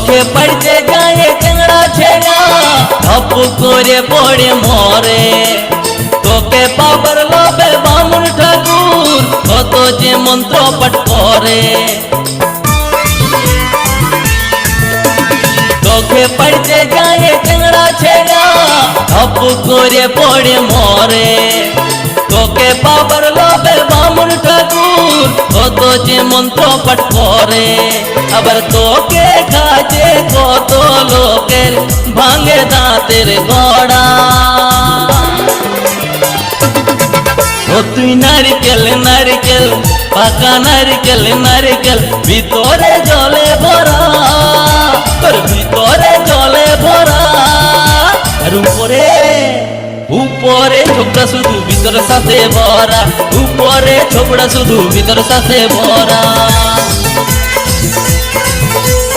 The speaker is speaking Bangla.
চোখে পড়তে যায় চ্যাংড়া ছেড়া ধপ করে পড়ে মরে তোকে পাবার লোভে বামুন ঠাকুর কত যে মন্ত্র পাঠ করে চোখে পড়তে যায় চ্যাংড়া ছেড়া ধপ করে পড়ে মরে তোকে পাবার লোভে বামুন ঠাকুর কত যে মন্ত্র পাঠ করে আবার তোকে কাজে কত লোকের ভাঙে দাঁতের গড়া ও তুই নারকেল নারকেল পাকা নারকেল নারকেল ভিতরে জলে ভরা তোর ভিতরে জলে ভরা আর উপরে উপরে ছোকরা শুধু ভিতর সাথে ভরা উপরে ছোকরা শুধু ভিতর সাথে ভরা